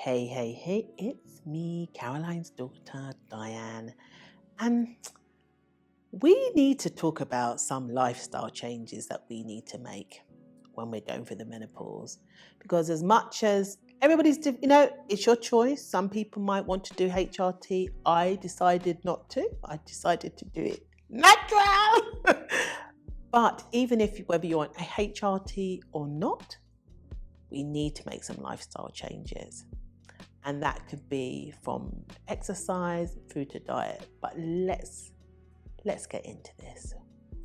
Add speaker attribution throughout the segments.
Speaker 1: Hey, it's me, Caroline's daughter, Diane. And we need to talk about some lifestyle changes that we need to make when we're going through the menopause. Because as much as it's your choice. Some people might want to do HRT. I decided not to. I decided to do it natural. But even whether you want a HRT or not, we need to make some lifestyle changes. And that could be from exercise through to diet. But let's get into this.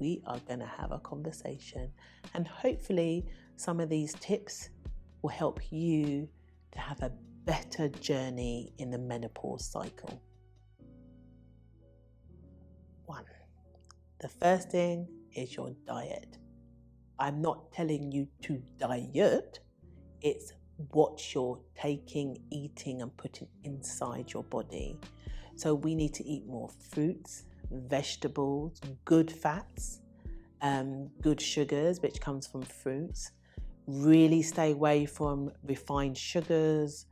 Speaker 1: We are going to have a conversation, and hopefully some of these tips will help you to have a better journey in the menopause cycle. 1. The first thing is your diet. I'm not telling you to diet. It's what you're taking, eating, and putting inside your body. So we need to eat more fruits, vegetables, good fats, good sugars, which comes from fruits. Really stay away from refined sugars,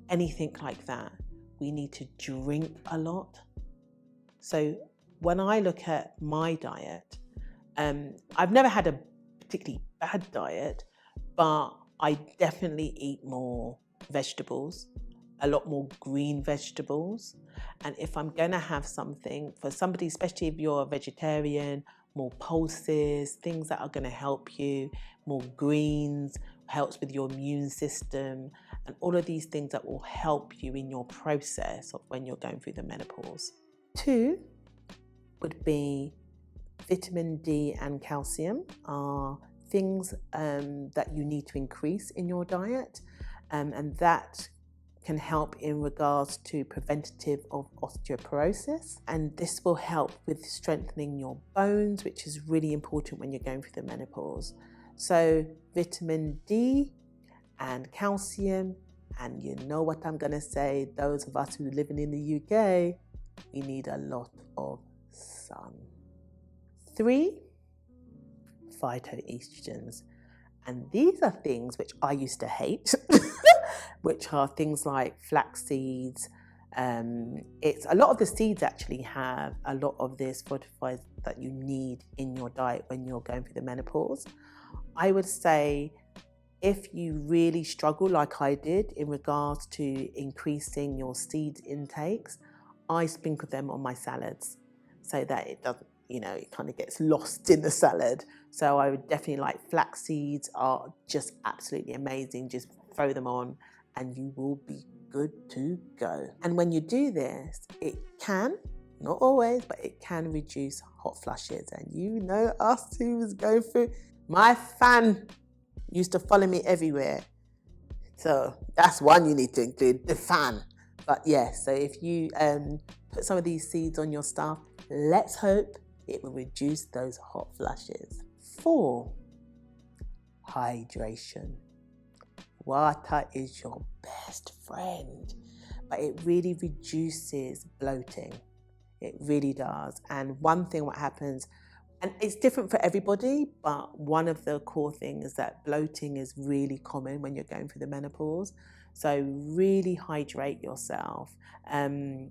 Speaker 1: anything like that. We need to drink a lot. So when I look at my diet, I've never had a particularly bad diet, but I definitely eat more vegetables, a lot more green vegetables. And if I'm going to have something for somebody, especially if you're a vegetarian, more pulses, things that are going to help you, more greens, helps with your immune system, and all of these things that will help you in your process of when you're going through the menopause. 2 would be vitamin D and calcium are things that you need to increase in your diet, and that can help in regards to preventative of osteoporosis, and this will help with strengthening your bones, which is really important when you're going through the menopause. So vitamin D and calcium, and you know what I'm going to say, those of us who are living in the UK, we need a lot of sun. 3, phytoestrogens, and these are things which I used to hate, which are things like flax seeds. It's a lot of the seeds actually have a lot of this fortifiers that you need in your diet when you're going through the menopause. I would say if you really struggle like I did in regards to increasing your seed intakes, I sprinkle them on my salads so that it doesn't, it kind of gets lost in the salad. So I would definitely like flax seeds are just absolutely amazing. Just throw them on and you will be good to go. And when you do this, it can, not always, but it can reduce hot flushes. And you know us who was going through, my fan used to follow me everywhere. So that's one you need to include, the fan. But yeah, so if you put some of these seeds on your stuff, let's hope it will reduce those hot flushes. 4, hydration. Water is your best friend, but it really reduces bloating. It really does. And one thing what happens, and it's different for everybody, but one of the core things is that bloating is really common when you're going through the menopause. So really hydrate yourself. And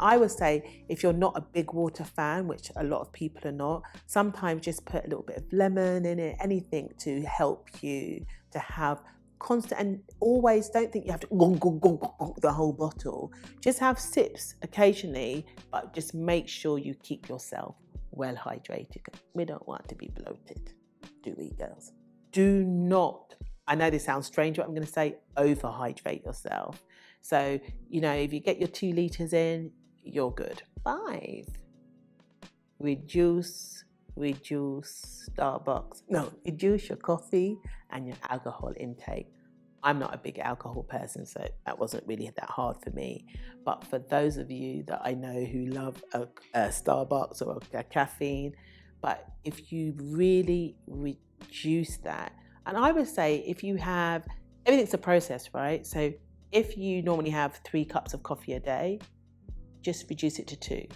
Speaker 1: I would say if you're not a big water fan, which a lot of people are not, sometimes just put a little bit of lemon in it, anything to help you to have constant, and always don't think you have to go the whole bottle. Just have sips occasionally, but just make sure you keep yourself well hydrated. We don't want to be bloated, do we, girls? Do not, I know this sounds strange, but I'm going to say overhydrate yourself. So, if you get your 2 litres in, you're good. 5, reduce Starbucks. No, reduce your coffee and your alcohol intake. I'm not a big alcohol person, so that wasn't really that hard for me. But for those of you that I know who love a Starbucks or a caffeine, but if you really reduce that, and I would say if you have, everything's a process, right? So if you normally have 3 cups of coffee a day, just reduce it to 2.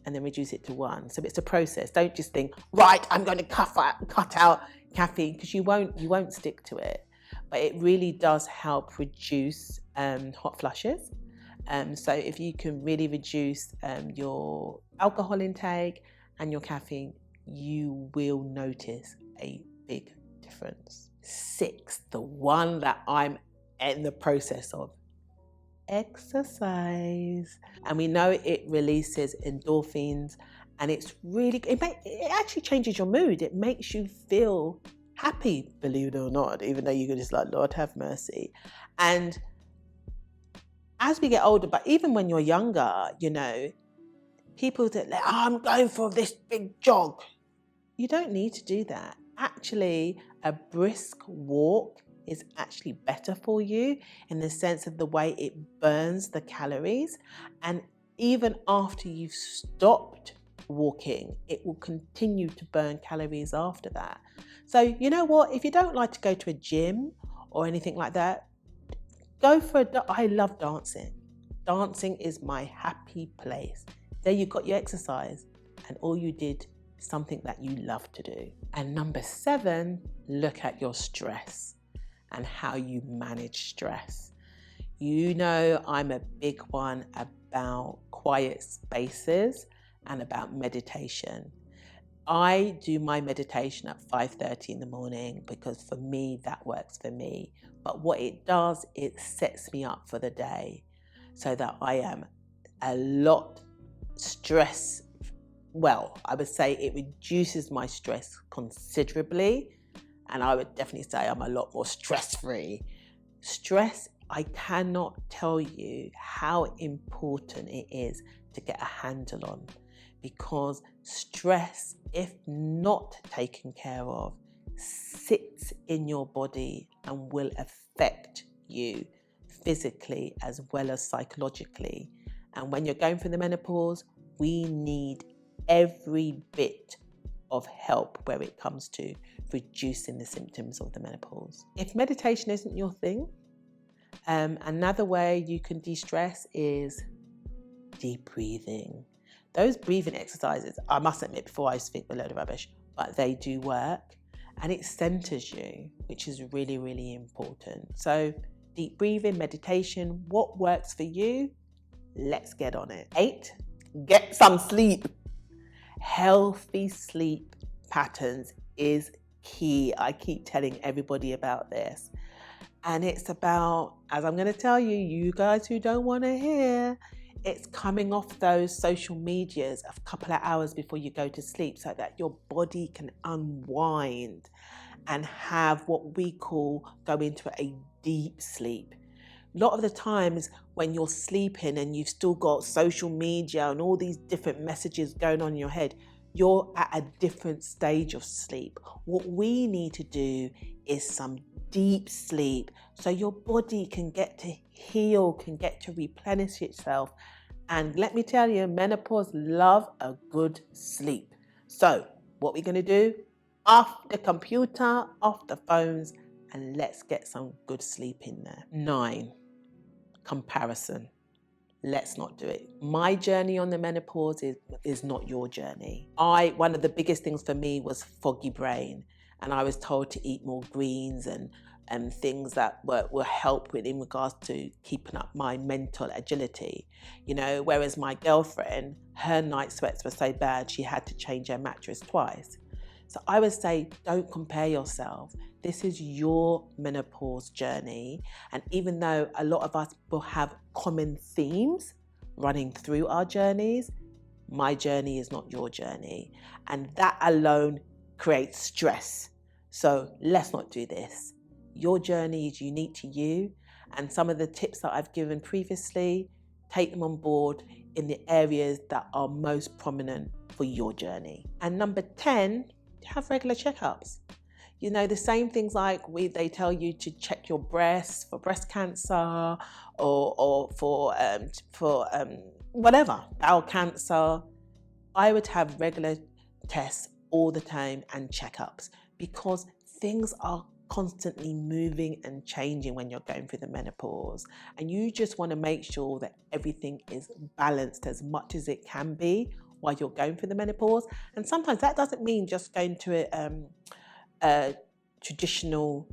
Speaker 1: And then reduce it to 1. So it's a process. Don't just think, right, I'm going to cut out caffeine, because you won't stick to it. but it really does help reduce hot flushes. So if you can really reduce your alcohol intake and your caffeine, you will notice a big difference. 6, the one that I'm in the process of, exercise. And we know it releases endorphins, and it actually changes your mood. It makes you feel happy, believe it or not, even though you're just like, Lord have mercy. And as we get older, but even when you're younger, people that, I'm going for this big jog. You don't need to do that. Actually, a brisk walk is actually better for you in the sense of the way it burns the calories. And even after you've stopped walking, it will continue to burn calories after that. So you know what? If you don't like to go to a gym or anything like that, I love dancing. Dancing is my happy place. There you got your exercise, and all you did is something that you love to do. And number 7, look at your stress and how you manage stress. You know, I'm a big one about quiet spaces and about meditation. I do my meditation at 5:30 in the morning because for me, that works for me. But what it does, it sets me up for the day so that I am a lot I would say it reduces my stress considerably. And I would definitely say I'm a lot more stress-free. Stress, I cannot tell you how important it is to get a handle on, because stress, if not taken care of, sits in your body and will affect you physically as well as psychologically. And when you're going through the menopause, we need every bit of help where it comes to reducing the symptoms of the menopause. If meditation isn't your thing, another way you can de-stress is deep breathing. Those breathing exercises, I must admit, before I used to think a load of rubbish, but they do work, and it centers you, which is really, really important. So deep breathing, meditation, what works for you? Let's get on it. 8, get some sleep. Healthy sleep patterns is key. I keep telling everybody about this. And it's about, as I'm going to tell you, you guys who don't want to hear, it's coming off those social medias a couple of hours before you go to sleep so that your body can unwind and have what we call go into a deep sleep. A lot of the times when you're sleeping and you've still got social media and all these different messages going on in your head, you're at a different stage of sleep. What we need to do is some deep sleep so your body can get to heal, can get to replenish itself. And let me tell you, menopause love a good sleep. So what we're going to do, off the computer, off the phones, and let's get some good sleep in there. 9, comparison. Let's not do it. My journey on the menopause is not your journey. One of the biggest things for me was foggy brain, and I was told to eat more greens and things that will help with in regards to keeping up my mental agility. Whereas my girlfriend, her night sweats were so bad she had to change her mattress twice. So I would say, don't compare yourself. This is your menopause journey. And even though a lot of us will have common themes running through our journeys, my journey is not your journey. And that alone creates stress. So let's not do this. Your journey is unique to you. And some of the tips that I've given previously, take them on board in the areas that are most prominent for your journey. And number 10, have regular checkups. The same things like they tell you to check your breasts for breast cancer or for whatever, bowel cancer. I would have regular tests all the time and checkups because things are constantly moving and changing when you're going through the menopause. And you just want to make sure that everything is balanced as much as it can be while you're going through the menopause. And sometimes that doesn't mean just going to a traditional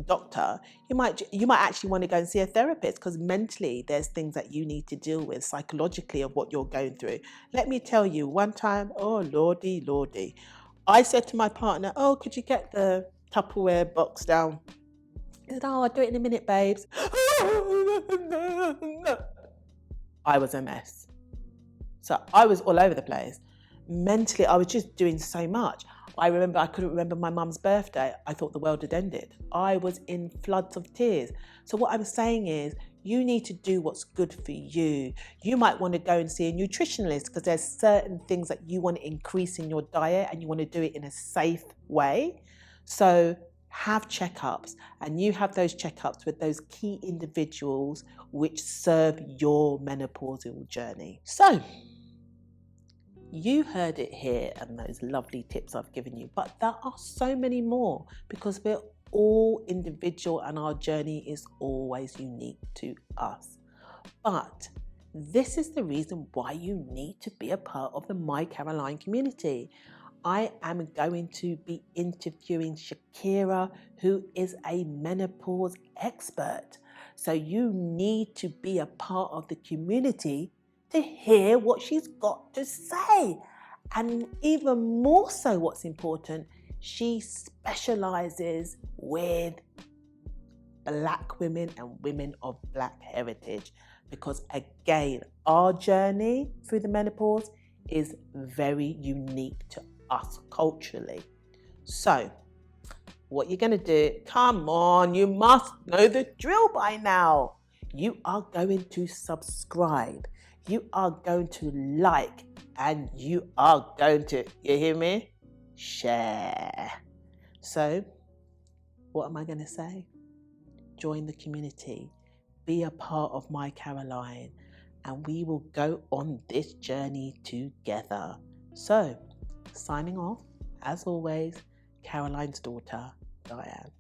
Speaker 1: doctor, you might actually want to go and see a therapist, because mentally there's things that you need to deal with psychologically of what you're going through. Let me tell you, one time, oh lordy, I said to my partner, oh, could you get the Tupperware box down? He said, oh, I'll do it in a minute, babes. I was a mess. So I was all over the place. Mentally, I was just doing so much. I remember I couldn't remember my mum's birthday. I thought the world had ended. I was in floods of tears. So what I'm saying is, you need to do what's good for you. You might want to go and see a nutritionist, because there's certain things that you want to increase in your diet and you want to do it in a safe way. So have checkups, and you have those checkups with those key individuals which serve your menopausal journey. So you heard it here, and those lovely tips I've given you, but there are so many more, because we're all individual and our journey is always unique to us. But this is the reason why you need to be a part of the MyCaroline community. I am going to be interviewing Shakira, who is a menopause expert. So you need to be a part of the community to hear what she's got to say. And even more so, what's important, she specializes with Black women and women of Black heritage, because again, our journey through the menopause is very unique to us culturally. So what you're going to do, come on, you must know the drill by now. You are going to subscribe, you are going to like, and you are going to, you hear me, share. So what am I going to say? Join the community, be a part of MyCaroline, and we will go on this journey together. So, signing off, as always, Caroline's daughter, Diane.